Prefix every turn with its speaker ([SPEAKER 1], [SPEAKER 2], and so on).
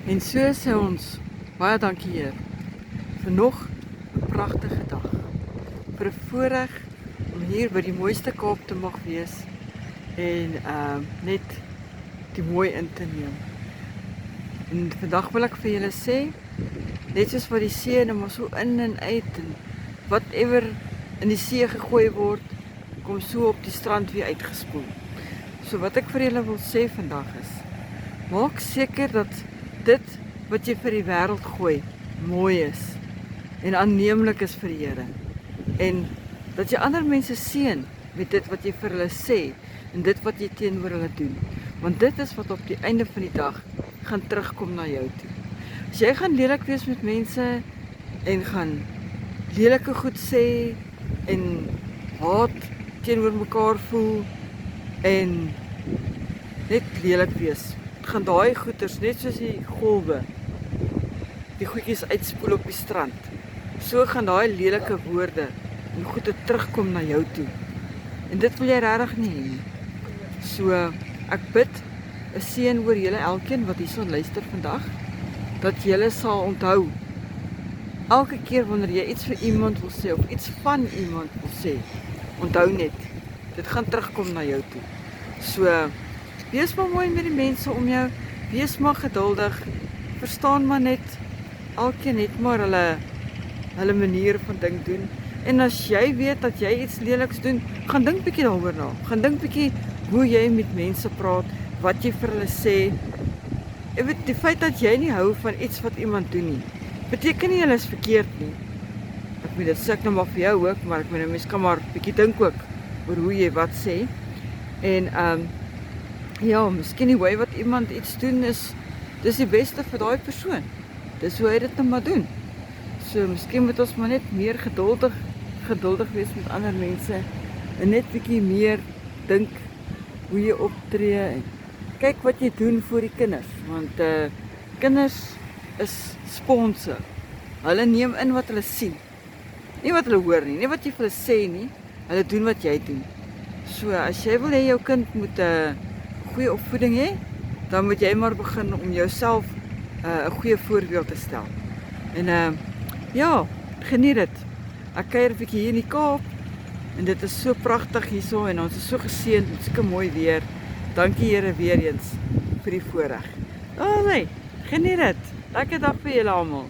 [SPEAKER 1] En so sê ons, baie dankie Heer, vir nog 'n pragtige dag, vir 'n voorreg om hier by die mooiste Kaap te mag wees en net die mooi in te neem. En vandag wil ek vir julle sê, net soos wat die see nou maar so in en uit en whatever in die see gegooi word, kom so op die strand weer uitgespoel. So wat ek vir julle wil sê vandag is, maak seker dat dit wat jy vir die wêreld gooi, mooi is en aanneemlik is vir die Here. En dat jy ander mense seën met dit wat jy vir hulle sê en dit wat jy teenoor hulle doen. Want dit is wat op die einde van die dag gaan terugkom na jou toe. As jy gaan lelik wees met mense en gaan lelike goed sê en haat teenoor mekaar voel en net lelik wees, gaan daai goeters net soos die golwe die goedjies uitspoel op die strand. So gaan daai lelike woorde en goede terugkom na jou toe. En dit wil jy regtig nie hê nie. So ek bid 'n seën oor julle elkeen wat hierson luister vandag, dat julle sal onthou elke keer wanneer jy iets vir iemand wil sê of iets van iemand wil sê, onthou net, dit gaan terugkom na jou toe. So wees maar mooi met die mense om jou, wees maar geduldig, verstaan maar net, elkeen het maar hulle manier van ding doen. En as jy weet dat jy iets leliks doen, gaan dink bietjie daaroor na. Gaan dink bietjie hoe jy met mense praat, wat jy vir hulle sê. Jy weet, die feit dat jy nie hou van iets wat iemand doen nie, beteken nie hulle is verkeerd nie. Ek weet dit sê ek nou maar vir jou ook, maar ek meen mense kan maar bietjie dink ook oor hoe jy wat sê. En ja, miskien die way wat iemand iets doen is, dis die beste vir daai persoon. Dis hoe hy dit nou maar doen. So miskien moet ons maar net meer geduldig wees met ander mense en net bietjie meer dink hoe jy optree en kyk wat jy doen vir die kinders, want kinders is sponse. Hulle neem in wat hulle sien. Nie wat hulle hoor nie, nie wat jy vir hulle sê nie, hulle doen wat jy doen. So as jy wil hê jou kind moet 'n goeie opvoeding hê, dan moet jy maar begin om jouself 'n goeie voorbeeld te stel. En ja, geniet dit. Ek kuier 'n bietjie hier in die Kaap en dit is so pragtig hierso en ons is so geseënd met sulke mooi weer. Dankie Here weer eens vir die voorreg. Alright, geniet dit. Lekker dag vir julle almal.